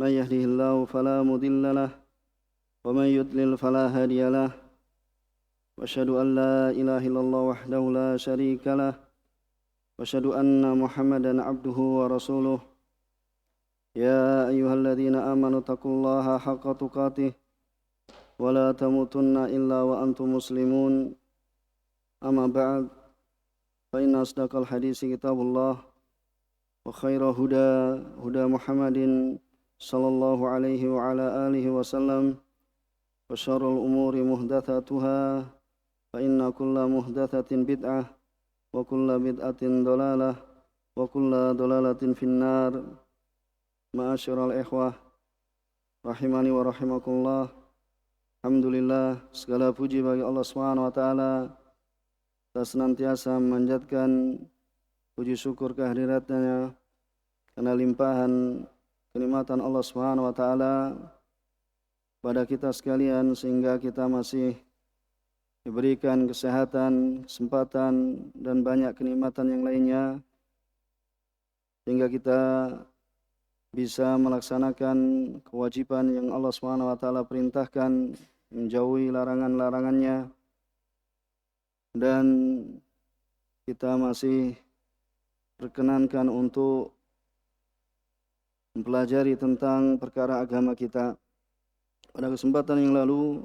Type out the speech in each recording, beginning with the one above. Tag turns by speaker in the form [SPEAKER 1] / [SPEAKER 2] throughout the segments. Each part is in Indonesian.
[SPEAKER 1] من يهده الله فلا مضل له ومن يضلل فلا هادي له وأشهد أن لا إله إلا الله وحده لا شريك له وأشهد أن محمدا عبده ورسوله يا أيها الذين آمنوا اتقوا الله حق تقاته ولا تموتن إلا وأنتم مسلمون أما بعد فإن أصدق الحديث كتاب الله وخير هدى محمد صلى الله عليه وعلى آله وسلم وشر الأمور محدثاتها فإن كل محدثة بدعة وكل بدعة ضلالة وكل ضلالة في النار. Ma'asyiral ikhwah rahimani wa rahimakumullah. Alhamdulillah, segala puji bagi Allah Subhanahu wa taala. Kita senantiasa memanjatkan puji syukur kehadiratnya karena limpahan kenikmatan Allah Subhanahu wa taala pada kita sekalian sehingga kita masih diberikan kesehatan, kesempatan dan banyak kenikmatan yang lainnya sehingga kita bisa melaksanakan kewajiban yang Allah Subhanahu wa taala perintahkan, menjauhi larangan-larangannya, dan kita masih berkenankan untuk mempelajari tentang perkara agama kita. Pada kesempatan yang lalu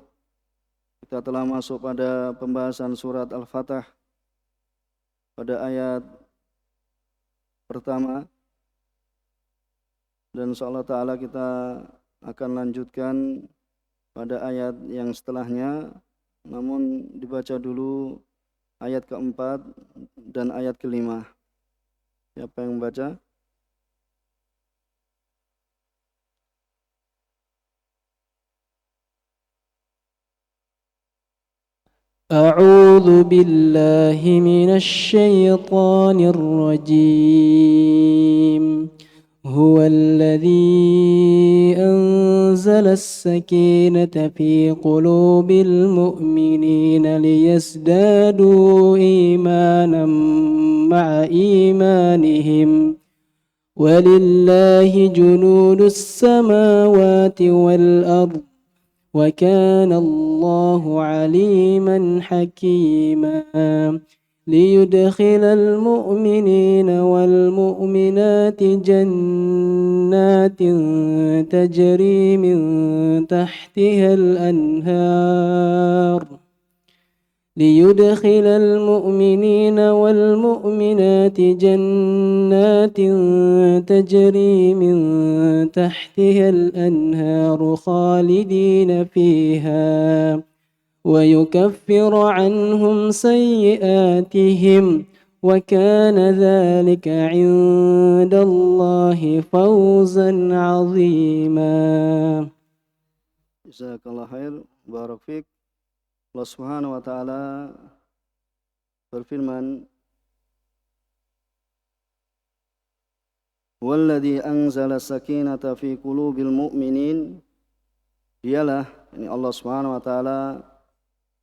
[SPEAKER 1] kita telah masuk pada pembahasan surat Al-Fatah pada ayat pertama. Dan insyaallah ta'ala kita akan lanjutkan pada ayat yang setelahnya. Namun dibaca dulu ayat keempat dan ayat kelima. Siapa yang membaca?
[SPEAKER 2] أعوذ بالله من الشيطان الرجيم هو الذي أنزل السكينة في قلوب المؤمنين ليزدادوا إيمانا مع إيمانهم ولله جنود السماوات والأرض وكان الله عليما حكيما ليدخل المؤمنين والمؤمنات جنات تجري من تحتها الأنهار ليدخل المؤمنين والمؤمنات جنات تجري من تحتها الأنهار خالدين فيها ويكفر عنهم سيئاتهم وكان ذلك عند الله فوزا عظيما.
[SPEAKER 1] Jazakallah khair, barak fiik. Allah Subhanahu wa taala berfirman, "Walladzi anzala sakinata fi qulubil mu'minin." Dialah, ini Allah Subhanahu wa taala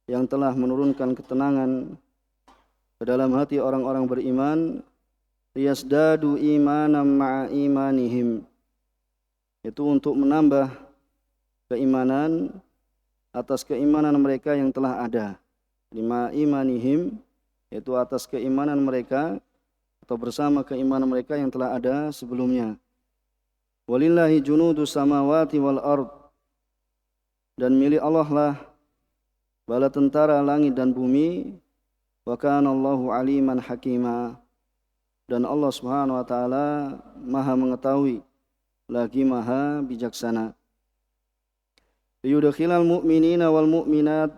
[SPEAKER 1] yang telah menurunkan ketenangan ke dalam hati orang-orang beriman, liyasdadu imanan ma'a imanihim. Itu untuk menambah keimanan atas keimanan mereka yang telah ada. Lima imanihim, yaitu atas keimanan mereka atau bersama keimanan mereka yang telah ada sebelumnya. Walillahi junudus samawati wal ard. Dan milik Allah lah bala tentara langit dan bumi. Wa kana Allahu aliman hakima. Dan Allah Subhanahu wa taala Maha mengetahui lagi Maha bijaksana. Liyudkhilal mu'minina wal mu'minat,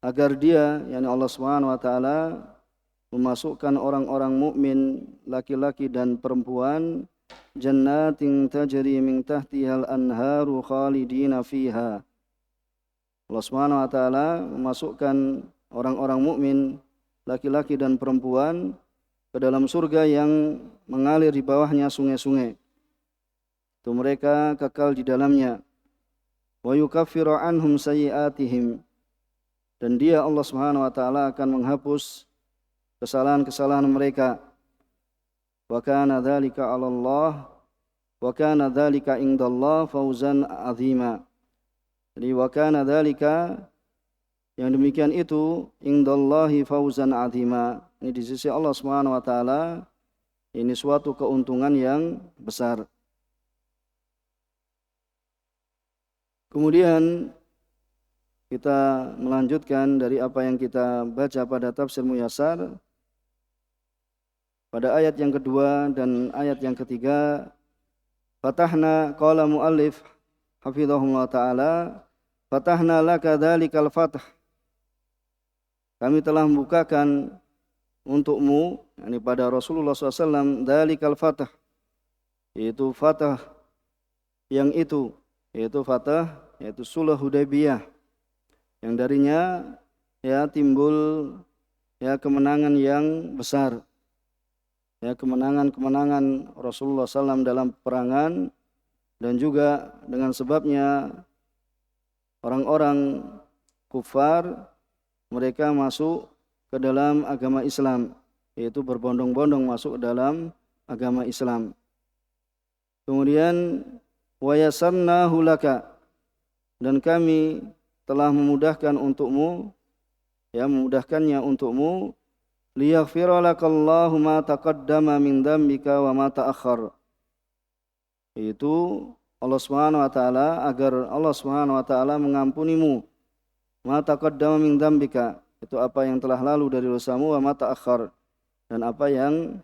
[SPEAKER 1] agar dia, yakni Allah Subhanahu wa taala, memasukkan orang-orang mukmin laki-laki dan perempuan jannatin tajri min tahtihal anharu khalidina fiha. Allah Subhanahu wa taala memasukkan orang-orang mukmin laki-laki dan perempuan ke dalam surga yang mengalir di bawahnya sungai-sungai. Itu mereka kekal di dalamnya. Wa yukaffiru anhum sayyi'atihim, dan dia Allah Subhanahu wa taala akan menghapus kesalahan-kesalahan mereka. Wa kana dzalika 'ala Allah wa kana dzalika indallah fauzan 'azima. Jadi wa kana dzalika, yang demikian itu, indallahi fauzan 'azima. Ini di sisi Allah Subhanahu wa taala ini suatu keuntungan yang besar. Kemudian kita melanjutkan dari apa yang kita baca pada tafsir Muyassar pada ayat yang kedua dan ayat yang ketiga. Fatahna, qala muallif hafizahullah taala, fatahna laka dzalikal fath. Kami telah membukakan untukmu, yakni pada Rasulullah SAW, dzalikal fath, yaitu fatah yang itu, yaitu fatah, yaitu Sulh Hudaybiyah, yang darinya ya timbul ya kemenangan yang besar, ya kemenangan Rasulullah SAW dalam peperangan, dan juga dengan sebabnya orang-orang kufar mereka masuk ke dalam agama Islam, yaitu berbondong-bondong masuk ke dalam agama Islam. Kemudian wa yassarnahu laka, dan kami telah memudahkan untukmu, ya memudahkannya untukmu, liyaghfira lakallahu ma taqaddama min dzambika wa ma ta'akhkhar. Itu Allah Subhanahu wa taala, agar Allah Subhanahu wa taala mengampunimu, ma taqaddama min dzambika, itu apa yang telah lalu dari dosamu, wa ma ta'akhkhar, dan apa yang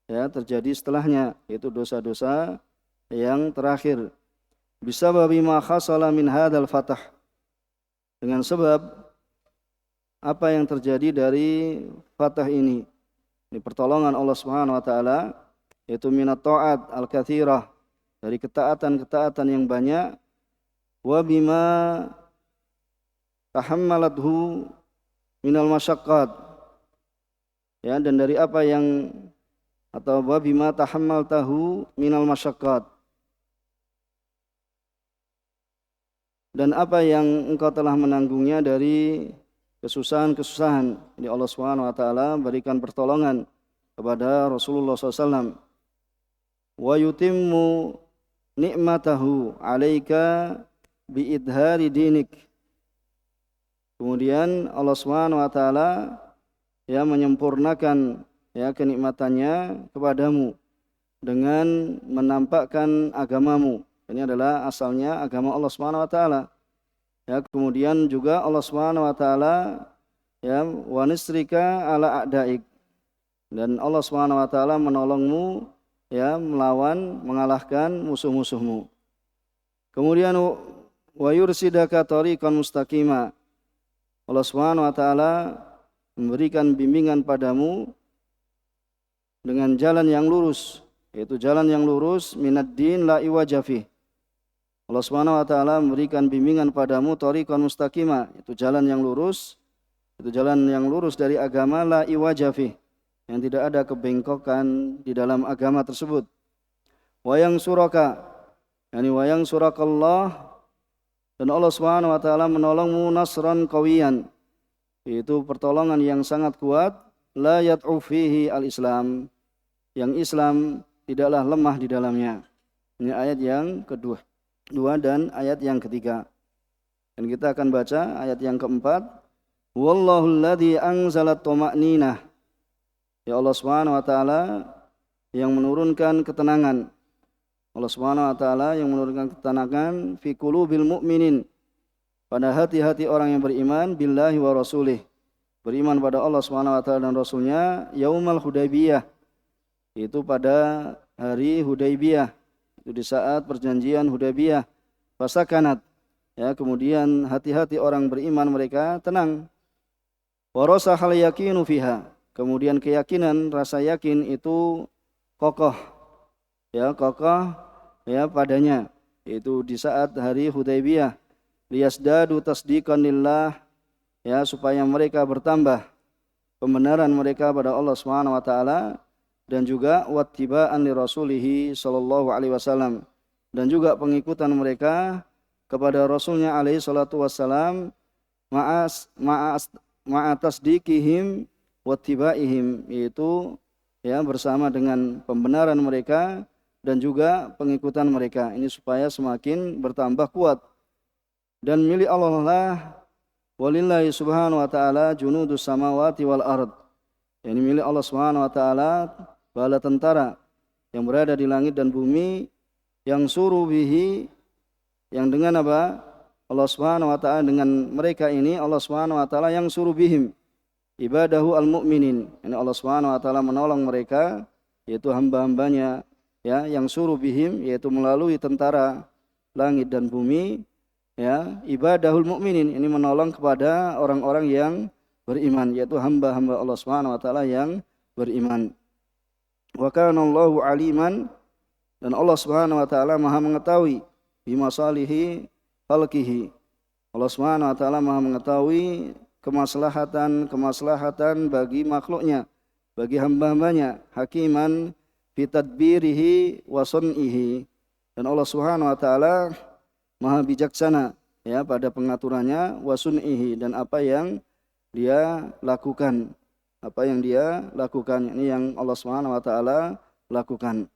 [SPEAKER 1] ya terjadi setelahnya, yaitu dosa-dosa yang terakhir. Bisababi ma khasala min hadzal fatah, dengan sebab apa yang terjadi dari fatah ini pertolongan Allah Subhanahu wa taala, yaitu minat ta'at al-katsirah, dari ketaatan-ketaatan yang banyak, wa bima tahammalathu minal masyaqqat, ya, dan dari apa yang, atau wa bima tahammaltahu minal masyaqqat, dan apa yang engkau telah menanggungnya dari kesusahan-kesusahan. Ini Allah Subhanahu wa taala berikan pertolongan kepada Rasulullah SAW. Wa yutimmu ni'matahu 'alaika biidhari dinik. Kemudian Allah Subhanahu wa taala ya menyempurnakan ya kenikmatannya kepadamu dengan menampakkan agamamu. Ini adalah asalnya agama Allah Subhanahu wa taala. Ya, kemudian juga Allah Subhanahu wa taala ya wa nisrika ala a'daik, dan Allah Subhanahu wa taala menolongmu ya melawan, mengalahkan musuh-musuhmu. Kemudian wa yursidaka tariqan mustaqima. Allah Subhanahu wa taala memberikan bimbingan padamu dengan jalan yang lurus, yaitu jalan yang lurus, minad din la iwaja fih. Allah Subhanahu wa taala memberikan bimbingan padamu tariqan mustaqima, itu jalan yang lurus, itu jalan yang lurus dari agama, la iwaja fih, yang tidak ada kebengkokan di dalam agama tersebut. Wayang suraka, yani wayang surakallah, dan Allah Subhanahu wa taala menolongmu nasran qawiyan, itu pertolongan yang sangat kuat, la yad'u fihi al-Islam, yang Islam tidaklah lemah di dalamnya. Ini ayat yang kedua dan ayat yang ketiga. Dan kita akan baca ayat yang keempat. Wallahu alladzi anzala at-tuma'ninah. Ya Allah Subhanahu wa taala yang menurunkan ketenangan. Allah Subhanahu wa taala yang menurunkan ketenangan fi qulubil mu'minin, pada hati-hati orang yang beriman, billahi wa rasulih, beriman pada Allah Subhanahu wa taala dan rasulnya, yaumal Hudaybiyah, itu pada hari Hudaybiyah, itu di saat perjanjian Hudaybiyah. Fasakanat, ya, kemudian hati-hati orang beriman mereka tenang. Warasahal yakinu fiha, kemudian keyakinan, rasa yakin itu kokoh, ya kokoh ya padanya, itu di saat hari Hudaybiyah. Liyasdadu tasdiqan lillah, ya, supaya mereka bertambah pembenaran mereka pada Allah Subhanahu wa taala, dan juga wattiba'an li rasulihi sallallahu alaihi wasallam, dan juga pengikutan mereka kepada rasulnya alaihi salatu wassalam, ma'a tasdiqihim wattiba'ihim, yaitu ya bersama dengan pembenaran mereka dan juga pengikutan mereka. Ini supaya semakin bertambah kuat. Dan milik Allah lah, walillahi subhanahu wa ta'ala junudus samawati wal ard. Ini milik Allah subhanahu wa ta'ala bala tentara yang berada di langit dan bumi, yang suruh bihi, yang dengan apa? Allah subhanahu wa ta'ala dengan mereka ini, Allah subhanahu wa ta'ala yang suruh bihim ibadahu al-mu'minin. Ini Allah subhanahu wa ta'ala menolong mereka, yaitu hamba-hambanya, ya, yang suruh bihim, yaitu melalui tentara langit dan bumi, ya, ibadahul mu'minin, ini menolong kepada orang-orang yang beriman, yaitu hamba-hamba Allah Subhanahu wa taala yang beriman. Wa kana Allahu aliman, dan Allah Subhanahu wa taala Maha mengetahui bimasalihi khalqihi. Allah Subhanahu wa taala Maha mengetahui kemaslahatan bagi makhluknya, bagi hamba-hambanya, hakiman fi tadbirihi wa sun'ihi. Dan Allah Subhanahu wa taala Maha bijaksana, ya, pada pengaturannya, wa sun'ihi, dan apa yang dia lakukan. Ini yang Allah Subhanahu wa taala lakukan.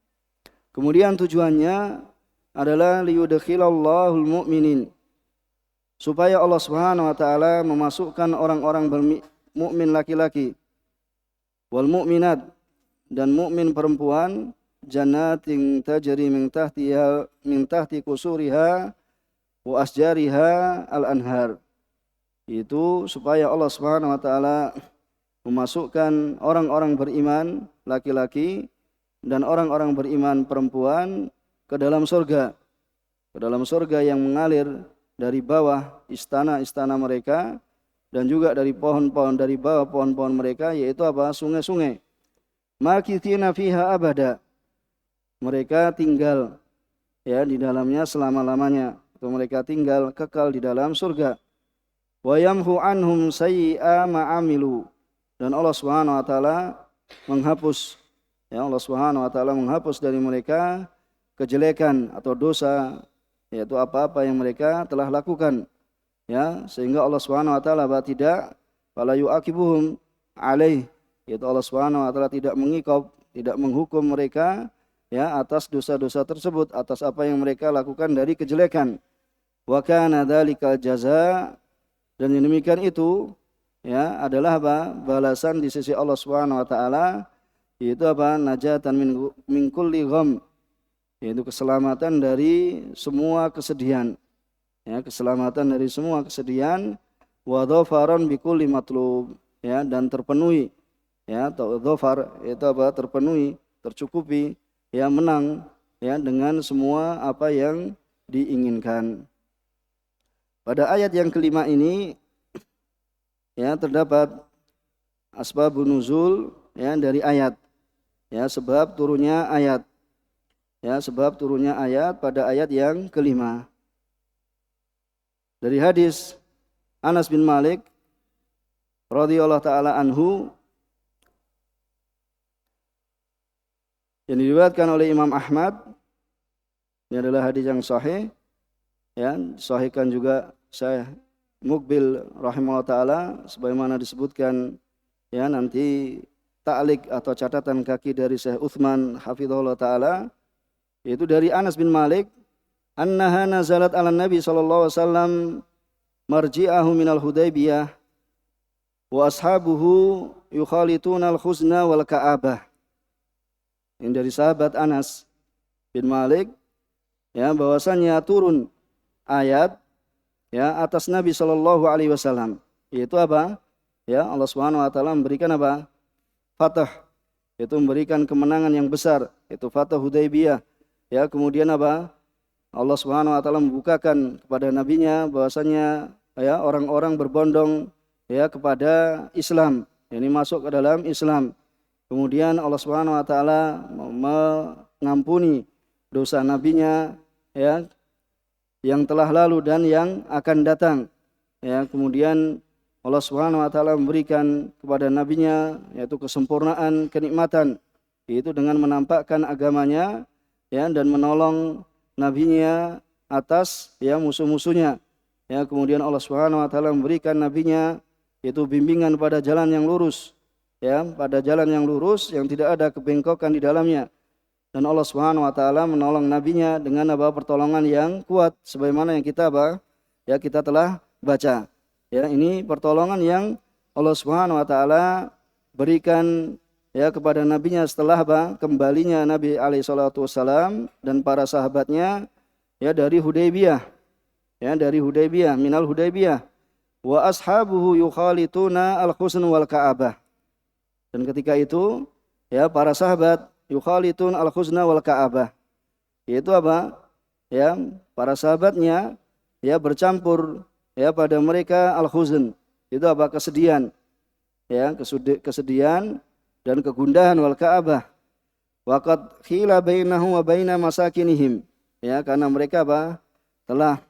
[SPEAKER 1] Kemudian tujuannya adalah liyudkhilallahul mu'minin, supaya Allah Subhanahu wa taala memasukkan orang-orang mukmin laki-laki, wal mu'minat, dan mukmin perempuan, jannatin tajri min tahti kusuriha wa asjariha al-anhar. Itu supaya Allah Subhanahu wa taala memasukkan orang-orang beriman laki-laki dan orang-orang beriman perempuan ke dalam surga. Ke dalam surga yang mengalir dari bawah istana-istana mereka, dan juga dari pohon-pohon, dari bawah pohon-pohon mereka, yaitu apa? Sungai-sungai. Makithina fiha abada. Mereka tinggal, ya, di dalamnya selama-lamanya. Atau mereka tinggal kekal di dalam surga. Wa yamhu anhum sayyi'a ma'amilu, dan Allah Subhanahu wa taala menghapus, ya, Allah Subhanahu wa taala menghapus dari mereka kejelekan atau dosa, yaitu apa-apa yang mereka telah lakukan, ya, sehingga Allah Subhanahu wa taala tidak fala yu'aqibuhum alaih, yaitu Allah Subhanahu wa taala tidak mengikab, tidak menghukum mereka, ya, atas dosa-dosa tersebut, atas apa yang mereka lakukan dari kejelekan. Wa kana dzalikal jazaa, dan yang demikian itu, ya, adalah apa? Balasan di sisi Allah Subhanahu wa taala, yaitu apa? Najatan min kulli gham, yaitu keselamatan dari semua kesedihan, ya, keselamatan dari semua kesedihan. Wa dhafaran bi kulli matlub, ya, dan terpenuhi, ya, atau dhafar itu apa? Terpenuhi, tercukupi, ya, menang, ya, dengan semua apa yang diinginkan. Pada ayat yang kelima ini, ya, terdapat asbabun nuzul, ya, dari ayat, ya, sebab turunnya ayat, ya, sebab turunnya ayat pada ayat yang kelima. Dari hadis Anas bin Malik radhiyallahu taala anhu, yang diriwayatkan oleh Imam Ahmad, ini adalah hadis yang sahih, ya, sahihkan juga Syekh Muqbil rahimahullah taala, sebagaimana disebutkan, ya, nanti ta'liq atau catatan kaki dari Syekh Utsman hafizahullah taala, yaitu dari Anas bin Malik, annaha nazalat ala Nabi sallallahu alaihi wasallam marji'ahu minal Hudaybiyah wa ashabuhu yukhalituna al-khuzna wal ka'abah. Ini dari sahabat Anas bin Malik, ya, bahwasannya turun ayat, ya, atas Nabi sallallahu alaihi wasallam, yaitu apa? Ya, Allah Subhanahu wa taala memberikan apa? Fatah, yaitu memberikan kemenangan yang besar, yaitu Fatah Hudaybiyah. Ya, kemudian apa? Allah Subhanahu wa taala membukakan kepada nabinya bahwasanya, ya, orang-orang berbondong, ya, kepada Islam, ini masuk ke dalam Islam. Kemudian Allah Subhanahu wa taala mengampuni dosa nabinya, ya, yang telah lalu dan yang akan datang, ya. Kemudian Allah Subhanahu wa taala memberikan kepada nabinya, yaitu kesempurnaan kenikmatan, yaitu dengan menampakkan agamanya, ya, dan menolong nabinya atas, ya, musuh-musuhnya, ya. Kemudian Allah Subhanahu wa taala memberikan nabinya, yaitu bimbingan pada jalan yang lurus, ya, pada jalan yang lurus yang tidak ada kebengkokan di dalamnya. dan Allah Subhanahu wa taala menolong nabinya dengan apa? Pertolongan yang kuat sebagaimana yang kita apa? Ya, kita telah baca. Ya, ini pertolongan yang Allah Subhanahu wa taala berikan ya kepada nabinya setelah apa? Kembalinya Nabi alaihi salatu wasalam dan para sahabatnya ya dari Hudaybiyah. Ya, dari Hudaybiyah, minal Hudaybiyah. Wa ashabuhu yukhalituna al-husn wal ka'abah. Dan ketika itu ya para sahabat yukhalitun al-husna wal ka'abah. Yaitu apa? Ya, para sahabatnya ya bercampur ya pada mereka al-huzn. Itu apa? Kesedihan. Ya, kesedihan dan kegundahan wal ka'abah. Waqad khila bainahum wa baina masakinihim. Ya, karena mereka apa? Telah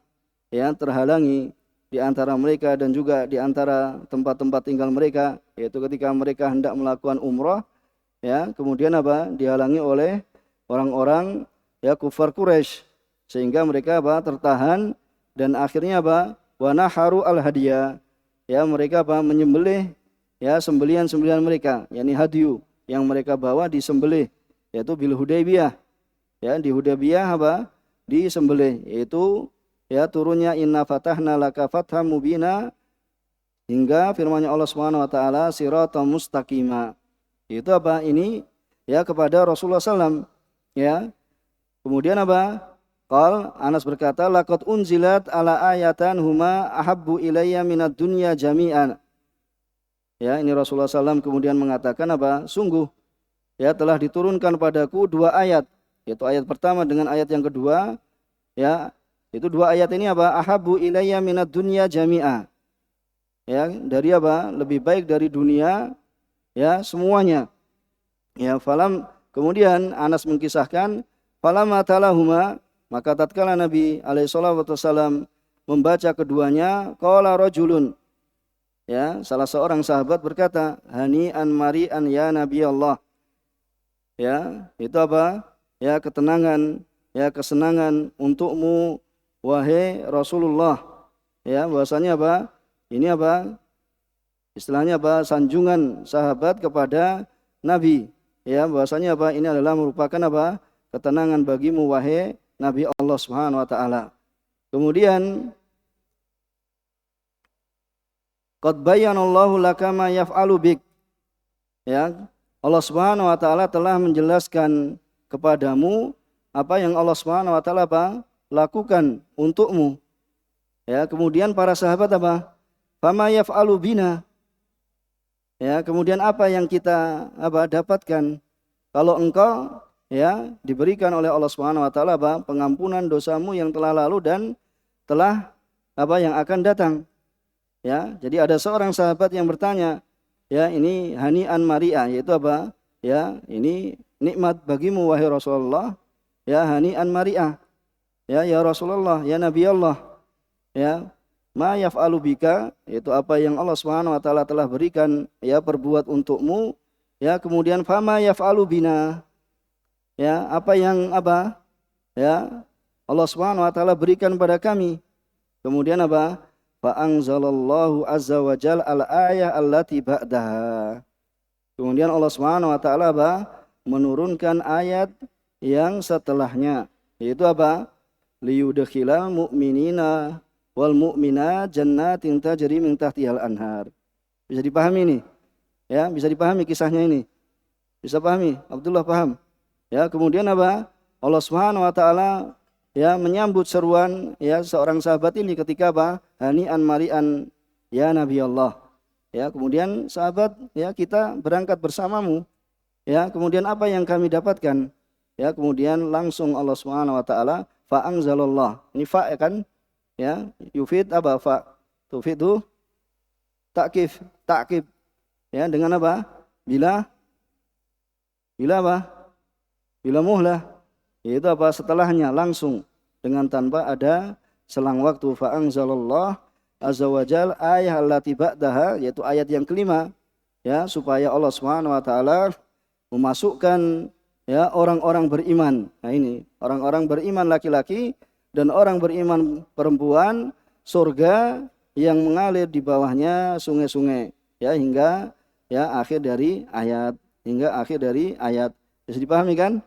[SPEAKER 1] ya terhalangi di antara mereka dan juga di antara tempat-tempat tinggal mereka, yaitu ketika mereka hendak melakukan umrah ya, kemudian apa? Dihalangi oleh orang-orang ya kufar Quraisy, sehingga mereka apa? Tertahan dan akhirnya apa? Wa naharu al-hadiyah. Ya, mereka apa? Menyembelih ya sembelihan-sembelihan mereka, yakni hadyu yang mereka bawa disembelih, yaitu bil Hudaybiyah. Ya, di Hudaybiyah apa? Disembelih, yaitu ya turunnya inna fatahna laka fatham mubina hingga firman-Nya Allah Subhanahu wa taala siratal mustaqima. Itu apa? Ini ya kepada Rasulullah SAW ya. Kemudian apa? Qal Anas berkata laqad unzilat ala ayatan huma ahabbu ilayya minad dunya jami'an. Ya, ini Rasulullah SAW kemudian mengatakan apa? Sungguh ya telah diturunkan padaku dua ayat, yaitu ayat pertama dengan ayat yang kedua ya. Itu dua ayat ini apa? Ahabbu ilayya minad dunya jami'a. Ya, dari apa? Lebih baik dari dunia ya semuanya. Ya, kemudian Anas mengkisahkan falamma talahuma, maka tatkala Nabi alaihi salatu wasallam membaca keduanya, qala rajulun. Ya, salah seorang sahabat berkata, "Hani'an mari'an ya Nabi Allah." Ya, itu apa? Ya, ketenangan, ya kesenangan untukmu wahai Rasulullah. Ya, bahwasanya apa? Ini apa? Istilahnya apa? Sanjungan sahabat kepada Nabi. Ya, bahwasanya apa? Ini adalah merupakan apa? Ketenangan bagimu wahai Nabi Allah Subhanahu wa taala. Kemudian qad bayyanallahu laka ma yaf'alu bik. Ya, Allah Subhanahu wa taala telah menjelaskan kepadamu apa yang Allah Subhanahu wa taala apa? Lakukan untukmu. Ya, kemudian para sahabat apa? Fama yaf'alu bina. Ya, kemudian apa yang kita apa dapatkan kalau engkau ya diberikan oleh Allah Subhanahu wa taala apa? Pengampunan dosamu yang telah lalu dan telah apa yang akan datang. Ya, jadi ada seorang sahabat yang bertanya, ya ini hani'an mari'a, yaitu apa? Ya, ini nikmat bagimu wahai Rasulullah. Ya, hani'an mari'a. Ya Rasulullah, ya Nabi Allah, ya ma yaf'alu bika, yaitu apa yang Allah Subhanahu wa taala telah berikan ya perbuat untukmu, ya kemudian fama yaf'alu bina, ya apa yang apa ya Allah Subhanahu wa taala berikan pada kami. Kemudian apa? Fa anzalallahu azza wa jalla al ayah allati ba'daha. Kemudian Allah Subhanahu wa taala apa? Menurunkan ayat yang setelahnya, yaitu apa? Liyudkhilal mu'minina wal mu'minat jannatin tajri min tahtihal anhar. Bisa dipahami ini? Ya, bisa dipahami kisahnya ini. Bisa pahami? Abdullah paham? Ya, kemudian apa? Allah Subhanahu wa taala ya menyambut seruan ya seorang sahabat ini ketika apa? Hani'an mari'an ya Nabi Allah. Ya, kemudian sahabat ya kita berangkat bersamamu. Ya, kemudian apa yang kami dapatkan? Ya, kemudian langsung Allah Subhanahu wa taala fa anzalallah. Ini fa ya kan? Ya, yufid apa fa? Tufidu ta'kif. Ya, dengan apa? Bila apa? Bila muhlah. Yaitu apa? Setelahnya langsung dengan tanpa ada selang waktu. Fa anzalallah azza wajal ayat allati ba'daha, yaitu ayat yang kelima ya, supaya Allah Subhanahu wa taala memasukkan ya orang-orang beriman. Nah ini, orang-orang beriman laki-laki dan orang beriman perempuan, surga yang mengalir di bawahnya sungai-sungai ya hingga akhir dari ayat. Bisa dipahami kan?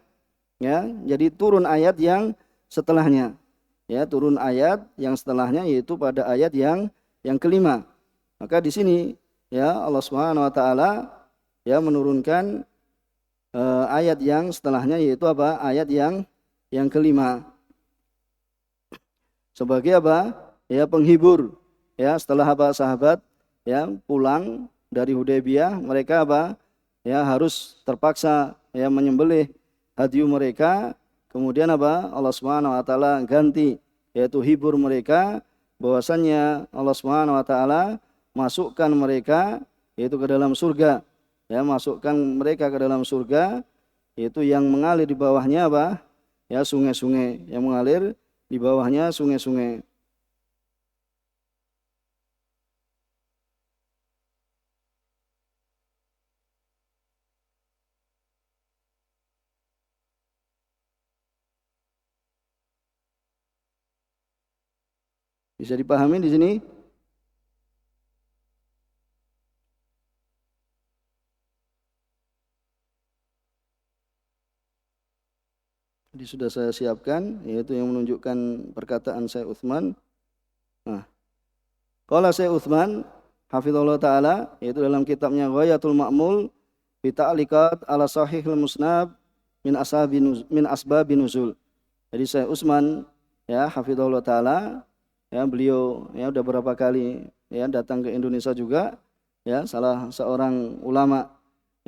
[SPEAKER 1] Ya, jadi turun ayat yang setelahnya. Ya, turun ayat yang setelahnya yaitu pada ayat yang kelima. Maka di sini ya Allah Subhanahu wa taala ya menurunkan ayat yang setelahnya yaitu apa? Ayat yang kelima. Sebagai apa? Ya penghibur. Ya, setelah apa sahabat ya pulang dari Hudaybiyah, mereka apa? Ya harus terpaksa ya menyembelih hadiu mereka. Kemudian apa? Allah Subhanahu wa taala ganti yaitu hibur mereka bahwasannya Allah Subhanahu wa taala masukkan mereka yaitu ke dalam surga. Ya, masukkan mereka ke dalam surga yaitu yang mengalir di bawahnya apa? Ya sungai-sungai yang mengalir di bawahnya sungai-sungai. Bisa dipahami di sini? Jadi sudah saya siapkan yaitu yang menunjukkan perkataan Syekh Utsman. Nah, qala Syekh Utsman hafizallahu taala yaitu dalam kitabnya Ghayatul Ma'mul fi ta'liqat ala Sahihul Musnad min asbabin nuzul. Jadi Syekh Utsman ya hafizallahu taala ya beliau ya udah berapa kali ya datang ke Indonesia juga ya salah seorang ulama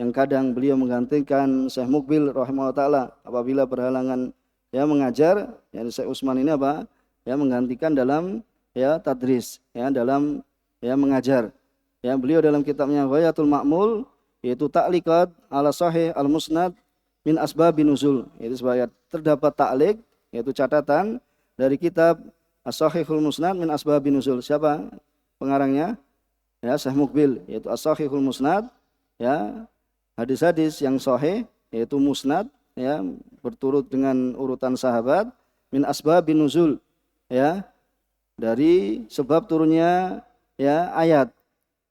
[SPEAKER 1] yang kadang beliau menggantikan Syekh Mukbil rahimahullah taala apabila berhalangan ya mengajar ya Syekh Utsman ini apa ya menggantikan dalam ya tadris ya dalam ya mengajar ya beliau dalam kitabnya Ghayatul Ma'mul yaitu ta'liqat ala sahih al-musnad min asbabin nuzul yaitu sebagai terdapat ta'liq yaitu catatan dari kitab As-Sahihul Musnad min asbabin nuzul. Siapa pengarangnya? Ya Syekh Mukbil yaitu As-Sahihul Musnad ya hadis-hadis yang sahih yaitu musnad ya berturut dengan urutan sahabat min asbabin nuzul ya dari sebab turunnya ya ayat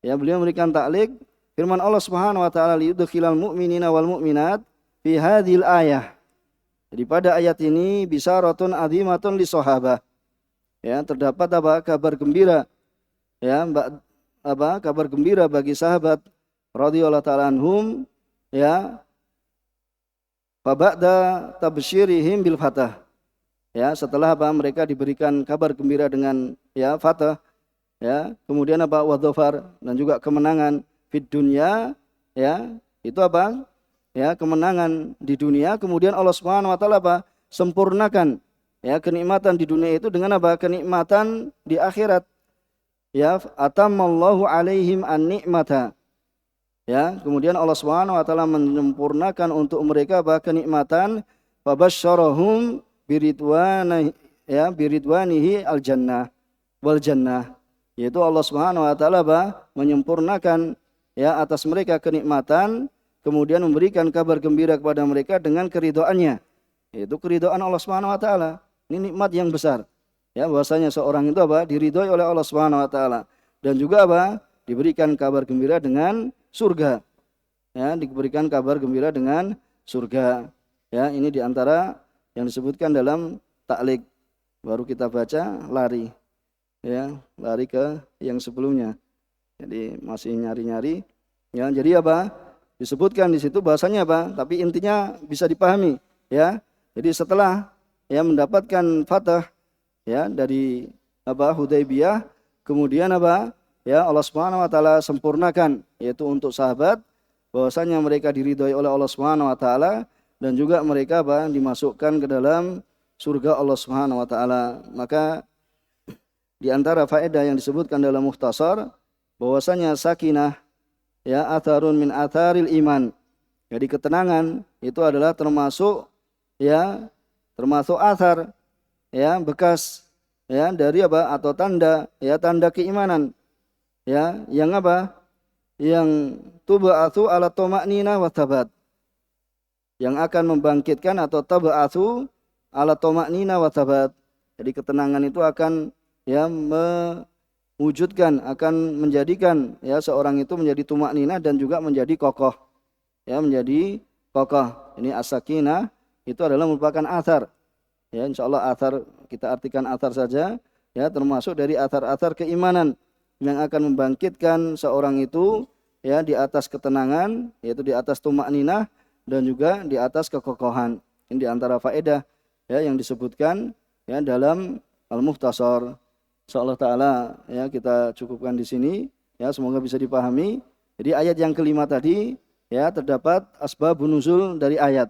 [SPEAKER 1] ya beliau memberikan taklid firman Allah Subhanahu wa taala liyudkhilal mu'minina wal mu'minat fi hadhil ayah. Jadi pada ayat ini bisyaratun azimatun li sahabah ya terdapat apa kabar gembira ya apa kabar gembira bagi sahabat radhiyallahu taala anhum ya faba'da tabsyirihim bil fatah ya setelah apa mereka diberikan kabar gembira dengan ya fatah ya kemudian apa wadhafar dan juga kemenangan fid dunya ya itu apa ya kemenangan di dunia kemudian Allah Subhanahu wa taala apa sempurnakan ya kenikmatan di dunia itu dengan apa kenikmatan di akhirat ya atamallahu alaihim an-ni'mata. Ya, kemudian Allah Subhanahu wa taala menyempurnakan untuk mereka apa kenikmatan fabasyarahum biridwanihi al-jannah wal jannah. Yaitu Allah Subhanahu wa taala apa menyempurnakan ya atas mereka kenikmatan kemudian memberikan kabar gembira kepada mereka dengan keridhaannya. Yaitu keridhaan Allah Subhanahu wa taala. Ini nikmat yang besar. Ya, bahwasanya seorang itu apa diridhoi oleh Allah Subhanahu wa taala dan juga apa diberikan kabar gembira dengan surga. Ya, diberikan kabar gembira dengan surga. Ya, ini diantara yang disebutkan dalam taklid. Baru kita baca lari. Ya, lari ke yang sebelumnya. Jadi masih nyari-nyari. Ya, jadi apa? Disebutkan di situ bahasanya apa? Tapi intinya bisa dipahami. Ya, jadi setelah ya mendapatkan fatah ya dari apa Hudaybiyah, kemudian apa? Ya Allah Subhanahu wa taala sempurnakan yaitu untuk sahabat bahwasanya mereka diridhoi oleh Allah Subhanahu wa taala dan juga mereka apa dimasukkan ke dalam surga Allah Subhanahu wa taala. Maka di antara faedah yang disebutkan dalam mukhtasar bahwasanya sakinah ya atharun min atharil iman. Jadi ketenangan itu adalah termasuk athar ya bekas ya dari apa atau tanda ya tanda keimanan. Ya, yang apa? Yang tuba'atsu ala tama'nina wa tabat. Yang akan membangkitkan atau taba'atsu ala tama'nina wa tabat. Jadi ketenangan itu akan ya mewujudkan, akan menjadikan ya seorang itu menjadi tumakninah dan juga menjadi kokoh. Ya, menjadi kokoh. Ini as-sakinah itu adalah merupakan athar. Ya, insyaallah athar kita artikan athar saja, ya, termasuk dari athar-athar keimanan yang akan membangkitkan seorang itu, ya, di atas ketenangan, yaitu di atas tumakninah dan juga di atas kekokohan. Ini di antara faedah, ya, yang disebutkan, ya, dalam Al-Mukhtasar. Insyaallah taala, ya, kita cukupkan di sini, ya, semoga bisa dipahami. Jadi ayat yang kelima tadi, ya, terdapat asbabun nuzul dari ayat.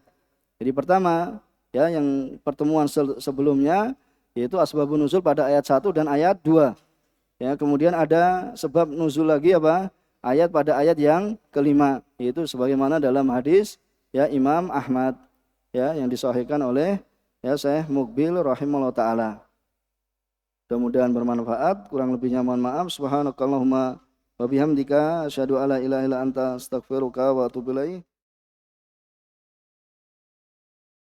[SPEAKER 1] Jadi pertama, ya, yang pertemuan sebelumnya yaitu asbabun nuzul pada ayat 1 dan ayat 2. Ya, kemudian ada sebab nuzul lagi apa? Ayat pada ayat yang kelima, yaitu sebagaimana dalam hadis, ya, Imam Ahmad, ya, yang disahihkan oleh, ya, Syekh Muqbil rahimahullah taala. Mudah-mudahan bermanfaat, kurang lebihnya mohon maaf. Subhanakallahumma wa bihamdika asyhadu alla ilaha illa anta astaghfiruka wa atubu ilaik.